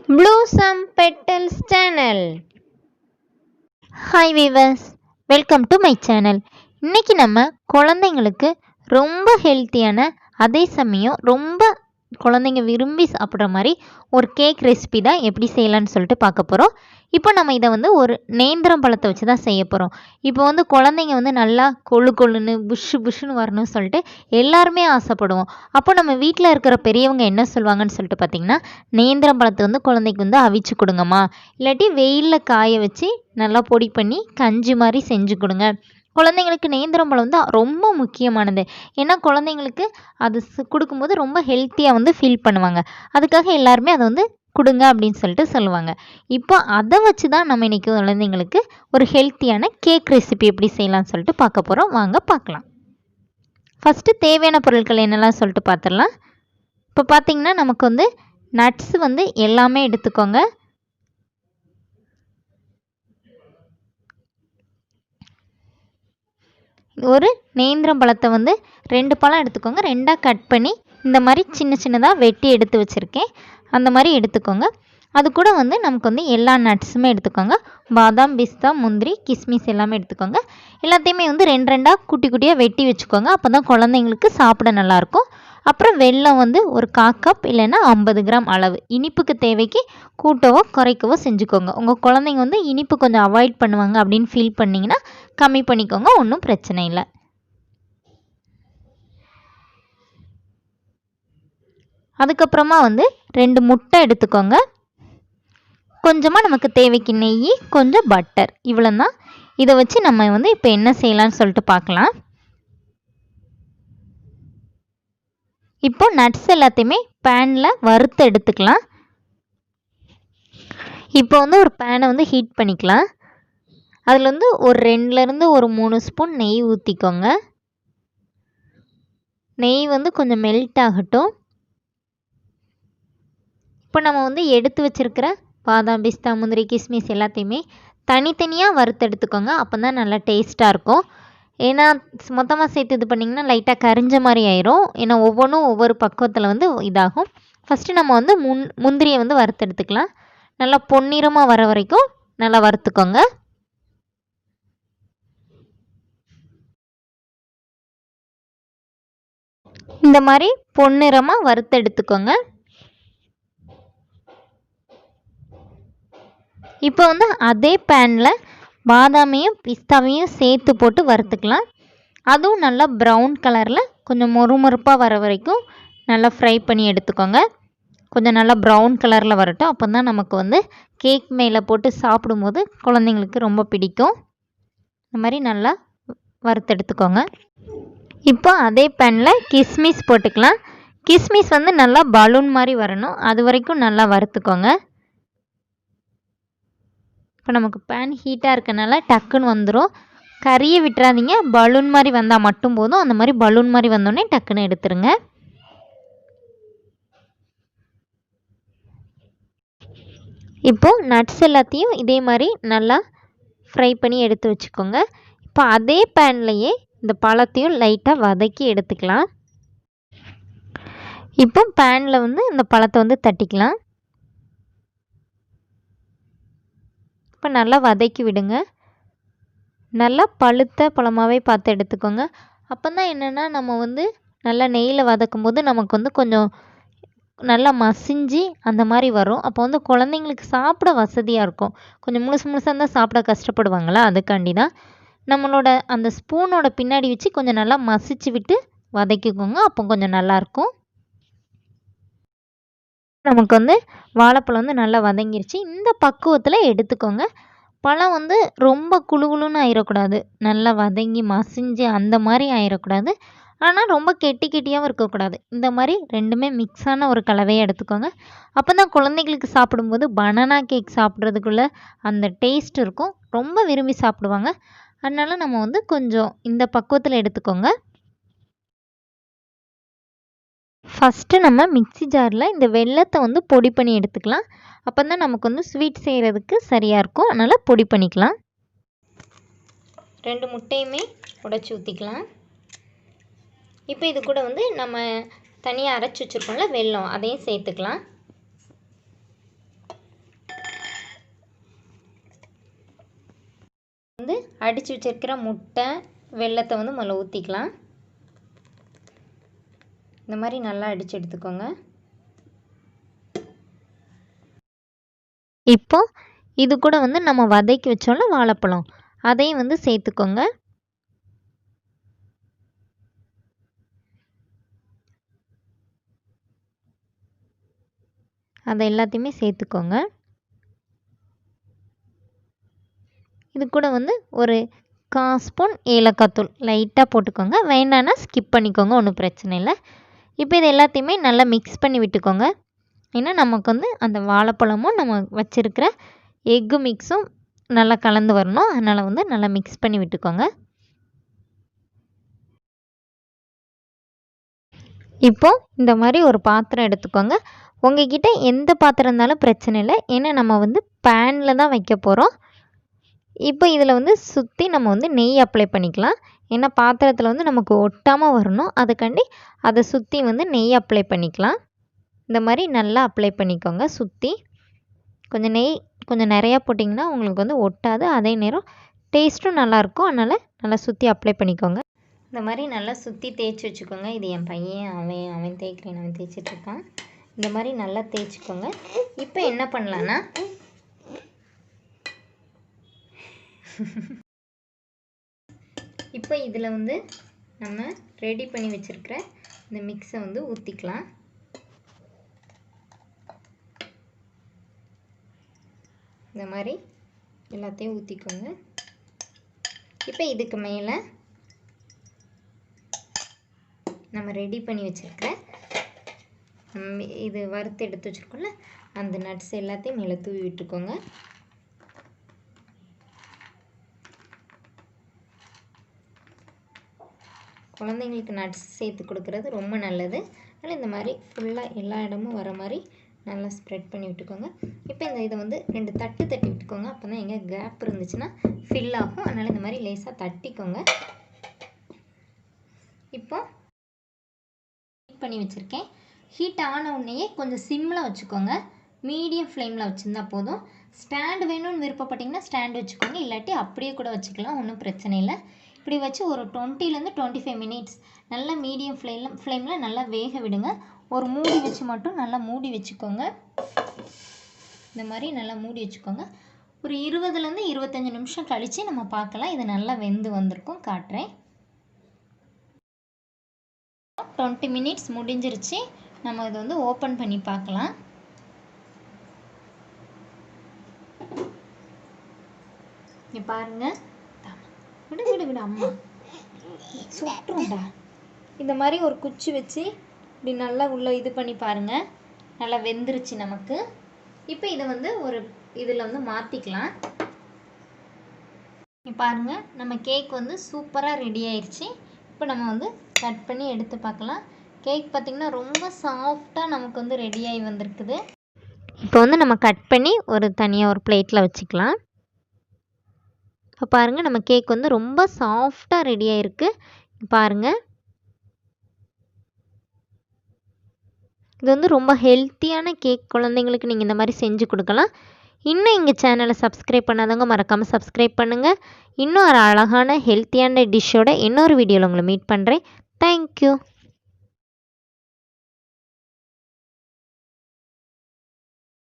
Blossom Petals Channel. Hi viewers, welcome to my channel. இன்னைக்கு நம்ம குழந்தைங்களுக்கு ரொம்ப ஹெல்த்தியான அதே சமயம் ரொம்ப குழந்தைங்க விரும்பி சாப்பிட்ற மாதிரி ஒரு கேக் ரெசிபி தான் எப்படி செய்யலான்னு சொல்லிட்டு பார்க்க போகிறோம். இப்போ நம்ம இதை ஒரு நேந்திரம் பழத்தை வச்சு தான் செய்ய போகிறோம். இப்போ குழந்தைங்க நல்லா கொழுன்னு புஷ்ஷுன்னு வரணும்னு சொல்லிட்டு எல்லாருமே ஆசைப்படுவோம். அப்போ நம்ம வீட்டில் இருக்கிற பெரியவங்க என்ன சொல்லுவாங்கன்னு சொல்லிட்டு பார்த்திங்கன்னா, நேந்திரம் பழத்தை குழந்தைக்கு அவிச்சு கொடுங்கம்மா, இல்லாட்டி வெயிலில் காய வச்சு நல்லா பொடி பண்ணி கஞ்சி மாதிரி செஞ்சு கொடுங்க. குழந்தைங்களுக்கு நேந்திரம் பழம் ரொம்ப முக்கியமானது. ஏன்னா குழந்தைங்களுக்கு அது கொடுக்கும்போது ரொம்ப ஹெல்த்தியாக ஃபீல் பண்ணுவாங்க. அதுக்காக எல்லாருமே அதை கொடுங்க அப்படின்னு சொல்லிட்டு சொல்லுவாங்க. இப்போ அதை வச்சு தான் நம்ம இன்றைக்கி குழந்தைங்களுக்கு ஒரு ஹெல்த்தியான கேக் ரெசிபி எப்படி செய்யலாம்னு சொல்லிட்டு பார்க்க போகிறோம். வாங்க பார்க்கலாம். ஃபஸ்ட்டு தேவையான பொருட்கள் என்னெல்லாம் சொல்லிட்டு பார்த்துடலாம். இப்போ பார்த்திங்கன்னா நமக்கு நட்ஸ் எல்லாமே எடுத்துக்கோங்க. ஒரு நேந்திரம் பழத்தை 2 பழம் எடுத்துக்கோங்க. 2ஆக கட் பண்ணி இந்த மாதிரி சின்னதாக வெட்டி எடுத்து வச்சுருக்கேன். அந்த மாதிரி எடுத்துக்கோங்க. அது கூட நமக்கு எல்லா நட்ஸுமே எடுத்துக்கோங்க. பாதாம், பிஸ்தா, முந்திரி, கிஸ்மிஸ் எல்லாமே எடுத்துக்கோங்க. எல்லாத்தையுமே 2ஆக குட்டியாக வெட்டி வச்சுக்கோங்க. அப்போ தான் குழந்தைங்களுக்கு சாப்பிட நல்லாயிருக்கும். அப்புறம் வெல்லம் ஒரு 1/4 கப் இல்லைன்னா 50 கிராம் அளவு. இனிப்புக்கு தேவைக்கு கூட்டவோ குறைக்கவோ செஞ்சுக்கோங்க. உங்கள் குழந்தைங்க இனிப்பு கொஞ்சம் அவாய்ட் பண்ணுவாங்க அப்படின்னு ஃபீல் பண்ணிங்கன்னா கம்மி பண்ணிக்கோங்க, ஒன்றும் பிரச்சனை இல்லை. அதுக்கப்புறமா 2 முட்டை எடுத்துக்கோங்க. கொஞ்சமாக நமக்கு தேவைக்கு நெய், கொஞ்சம் பட்டர், இவ்வளோ தான். இதை வச்சு நம்ம இப்போ என்ன செய்யலான்னு சொல்லிட்டு பார்க்கலாம். இப்போ நட்ஸ் எல்லாத்தையுமே பேனில் வறுத்து எடுத்துக்கலாம். இப்போ ஒரு பேனை ஹீட் பண்ணிக்கலாம். அதில் ஒரு 2லேருந்து ஒரு 3 ஸ்பூன் நெய் ஊற்றிக்கோங்க. நெய் கொஞ்சம் மெல்ட் ஆகட்டும். இப்போ நம்ம எடுத்து வச்சுருக்கிற பாதாம், பிஸ்தா, முந்திரி, கிஸ்மிஸ் எல்லாத்தையுமே தனித்தனியாக வறுத்து எடுத்துக்கோங்க. அப்போ தான் நல்லா டேஸ்ட்டாக இருக்கும். ஏன்னா மொத்தமாக சேர்த்து இது பண்ணிங்கன்னா லைட்டாக கரிஞ்ச மாதிரி ஆயிரும். ஏன்னா ஒவ்வொன்றும் ஒவ்வொரு பக்குவத்தில் இதாகும். ஃபஸ்ட்டு நம்ம முந்திரியை வறுத்து எடுத்துக்கலாம். நல்லா பொன்னிறமாக வர வரைக்கும் நல்லா வறுத்துக்கோங்க. இந்த மாதிரி பொன்னிறமாக வறுத்து எடுத்துக்கோங்க. இப்போ அதே பேனில் பாதாமையும் பிஸ்தாவையும் சேர்த்து போட்டு வறுத்துக்கலாம். அதுவும் நல்லா ப்ரௌன் கலரில் கொஞ்சம் மொறுமொறுப்பாக வர வரைக்கும் நல்லா ஃப்ரை பண்ணி எடுத்துக்கோங்க. கொஞ்சம் நல்லா ப்ரௌன் கலரில் வரட்டும். அப்போ தான் நமக்கு கேக் மேலே போட்டு சாப்பிடும்போது குழந்தைங்களுக்கு ரொம்ப பிடிக்கும். இந்த மாதிரி நல்லா வறுத்தெடுத்துக்கோங்க. இப்போ அதே பேனில் கிஸ்மிஸ் போட்டுக்கலாம். கிஸ்மிஸ் நல்லா பலூன் மாதிரி வரணும், அது வரைக்கும் நல்லா வறுத்துக்கோங்க. இப்போ நமக்கு பேன் ஹீட்டாக இருக்கனால டக்குன்னு வந்துடும். கறியை விட்டுறாதீங்க. பலூன் மாதிரி வந்தால் மட்டும் போதும். அந்த மாதிரி பலூன் மாதிரி வந்தோடனே டக்குன்னு எடுத்துருங்க. இப்போது நட்ஸ் எல்லாத்தையும் இதே மாதிரி நல்லா ஃப்ரை பண்ணி எடுத்து வச்சுக்கோங்க. இப்போ அதே பேன்லேயே இந்த பழத்தையும் லைட்டாக வதக்கி எடுத்துக்கலாம். இப்போ பேனில் இந்த பழத்தை தட்டிக்கலாம். இப்போ நல்லா வதக்கி விடுங்க. நல்லா பழுத்த பழமாகவே பார்த்து எடுத்துக்கோங்க. அப்போ தான் என்னென்னா நம்ம நல்லா நெய்யில் வதக்கும் போது நமக்கு கொஞ்சம் நல்லா மசிஞ்சு அந்த மாதிரி வரும். அப்போ குழந்தைங்களுக்கு சாப்பிட வசதியாக இருக்கும். கொஞ்சம் முழுசாக இருந்தால் சாப்பிட கஷ்டப்படுவாங்களா, அதுக்காண்டி தான். நம்மளோட அந்த ஸ்பூனோட பின்னாடி வச்சு கொஞ்சம் நல்லா மசிச்சு விட்டு வதக்கிக்கோங்க. அப்போ கொஞ்சம் நல்லாயிருக்கும். நமக்கு வாழைப்பழம் நல்லா வதங்கிருச்சு. இந்த பக்குவத்தில் எடுத்துக்கோங்க. பழம் ரொம்ப குளுகுளுன்னு ஆயிடக்கூடாது. நல்லா வதங்கி மசிஞ்சு அந்த மாதிரி ஆயிடக்கூடாது. ஆனால் ரொம்ப கெட்டியாகவும் இருக்கக்கூடாது. இந்த மாதிரி ரெண்டுமே மிக்ஸான ஒரு கலவையை எடுத்துக்கோங்க. அப்போ தான் குழந்தைங்களுக்கு சாப்பிடும்போது பனானா கேக் சாப்பிட்றதுக்குள்ளே அந்த டேஸ்ட் இருக்கும். ரொம்ப விரும்பி சாப்பிடுவாங்க. அதனால் நம்ம கொஞ்சம் இந்த பக்குவத்தில் எடுத்துக்கோங்க. ஃபஸ்ட்டு நம்ம மிக்ஸி ஜாரில் இந்த வெல்லத்தை பொடி பண்ணி எடுத்துக்கலாம். அப்போ தான் நமக்கு ஸ்வீட் செய்கிறதுக்கு சரியாக இருக்கும். அதனால் பொடி பண்ணிக்கலாம். 2 முட்டையுமே உடைச்சி ஊற்றிக்கலாம். இப்போ இது கூட நம்ம தனியாக அரைச்சி வச்சுருக்கோம்ல வெல்லம், அதையும் சேர்த்துக்கலாம். வந்து அடித்து வச்சிருக்கிற முட்டை வெல்லத்தை வந்து முதல்ல ஊற்றிக்கலாம். இந்த மாதிரி நல்லா அடித்து எடுத்துக்கோங்க. இப்போ இது கூட வந்து நம்ம வதக்கி வச்சோம்ல வாழைப்பழம், அதையும் வந்து சேர்த்துக்கோங்க. அதை எல்லாத்தையுமே சேர்த்துக்கோங்க. இது கூட வந்து ஒரு 1/4 ஸ்பூன் ஏலக்காய் தூள் லைட்டாக போட்டுக்கோங்க. வேண்டான்னா ஸ்கிப் பண்ணிக்கோங்க, ஒன்றும் பிரச்சனை இல்லை. இப்போ இது எல்லாத்தையுமே நல்லா மிக்ஸ் பண்ணி விட்டுக்கோங்க. ஏன்னா நமக்கு வந்து அந்த வாழைப்பழமும் நம்ம வச்சுருக்கிற எக்கு மிக்ஸும் நல்லா கலந்து வரணும். அதனால் வந்து நல்லா மிக்ஸ் பண்ணி விட்டுக்கோங்க. இப்போது இந்த மாதிரி ஒரு பாத்திரம் எடுத்துக்கோங்க. உங்ககிட்ட எந்த பாத்திரம் இருந்தாலும் பிரச்சனை இல்லை. ஏன்னா நம்ம வந்து பேனில் தான் வைக்க போகிறோம். இப்போ இதில் வந்து சுற்றி நம்ம வந்து நெய் அப்ளை பண்ணிக்கலாம். ஏன்னா பாத்திரத்தில் வந்து நமக்கு ஒட்டாமல் வரணும். அதுக்காண்டி அதை சுற்றி வந்து நெய் அப்ளை பண்ணிக்கலாம். இந்த மாதிரி நல்லா அப்ளை பண்ணிக்கோங்க. சுற்றி கொஞ்சம் நெய் கொஞ்சம் நிறையா போட்டிங்கன்னா உங்களுக்கு வந்து ஒட்டாது. அதே நேரம் டேஸ்ட்டும் நல்லாயிருக்கும். அதனால் நல்லா சுற்றி அப்ளை பண்ணிக்கோங்க. இந்த மாதிரி நல்லா சுற்றி தேய்ச்சி வச்சுக்கோங்க. இது என் பையன் அவன் தேய்க்கிறேன், அவன் தேய்ச்சிட்ருக்கான். இந்த மாதிரி நல்லா தேய்ச்சிக்கோங்க. இப்போ என்ன பண்ணலான்னா இப்போ இதில் வந்து நம்ம ரெடி பண்ணி வச்சுருக்கிற இந்த மிக்ஸை வந்து ஊற்றிக்கலாம். இந்த மாதிரி எல்லாத்தையும் ஊற்றிக்கோங்க. இப்போ இதுக்கு மேலே நம்ம ரெடி பண்ணி வச்சுருக்கிற இது வறுத்து எடுத்து வச்சுருக்கோம்ல அந்த நட்ஸ் எல்லாத்தையும் மேலே தூவி விட்டுக்கோங்க. குழந்தைங்களுக்கு நட்ஸ் சேர்த்து கொடுக்கறது ரொம்ப நல்லது. அதனால் இந்த மாதிரி ஃபுல்லாக எல்லா இடமும் வர மாதிரி நல்லா ஸ்ப்ரெட் பண்ணி விட்டுக்கோங்க. இப்போ இதை வந்து 2 தட்டு தட்டி விட்டுக்கோங்க. அப்போ தான் எங்கே கேப் இருந்துச்சுன்னா ஃபில் ஆகும். அதனால் இந்த மாதிரி லேசாக தட்டிக்கோங்க. இப்போ ஹீட் பண்ணி வச்சுருக்கேன். ஹீட் ஆன உடனேயே கொஞ்சம் சிம்மில் வச்சுக்கோங்க. மீடியம் ஃப்ளேமில் வச்சுருந்தா போதும். ஸ்டாண்டு வேணும்னு விருப்பப்பட்டிங்கன்னா ஸ்டாண்டு வச்சுக்கோங்க. இல்லாட்டி அப்படியே கூட வச்சுக்கலாம், ஒன்றும் பிரச்சனை இல்லை. இப்படி வச்சு ஒரு 20லேருந்து 25 மினிட்ஸ் நல்லா மீடியம் ஃப்ளேமில் நல்லா வேக விடுங்க. ஒரு மூடி வச்சு மட்டும் நல்லா மூடி வச்சுக்கோங்க. இந்த மாதிரி நல்லா மூடி வச்சுக்கோங்க. ஒரு 20லேருந்து 25 நிமிஷம் கழித்து நம்ம பார்க்கலாம். இது நல்லா வெந்து வந்திருக்கும், காட்டுறேன். 20 மினிட்ஸ் முடிஞ்சிருச்சு. நம்ம இதை வந்து ஓப்பன் பண்ணி பார்க்கலாம். இங்கே பாருங்கள். விடு அம்மா சுட்டுருண்டா. இந்த மாதிரி ஒரு குச்சி வச்சு இப்படி நல்லா உள்ளே இது பண்ணி பாருங்கள். நல்லா வெந்துருச்சு நமக்கு. இப்போ இதை வந்து ஒரு இதில் வந்து மாற்றிக்கலாம். பாருங்கள், நம்ம கேக் வந்து சூப்பராக ரெடி ஆயிடுச்சு. இப்போ நம்ம வந்து கட் பண்ணி எடுத்து பார்க்கலாம். கேக் பார்த்திங்கன்னா ரொம்ப சாஃப்டாக நமக்கு வந்து ரெடியாகி வந்திருக்குது. இப்போ வந்து நம்ம கட் பண்ணி தனியாக ஒரு பிளேட்டில் வச்சுக்கலாம். இப்போ பாருங்கள், நம்ம கேக் வந்து ரொம்ப சாஃப்டாக ரெடியாக இருக்குது. பாருங்கள், இது வந்து ரொம்ப ஹெல்த்தியான கேக். குழந்தைங்களுக்கு நீங்கள் இந்த மாதிரி செஞ்சு கொடுக்கலாம். இன்னும் எங்கள் சேனலை சப்ஸ்கிரைப் பண்ணாதவங்க மறக்காமல் சப்ஸ்கிரைப் பண்ணுங்கள். இன்னும் ஒரு அழகான ஹெல்த்தியான டிஷ்ஷோட இன்னொரு வீடியோவில் உங்களை மீட் பண்ணுறேன். தேங்க்யூ.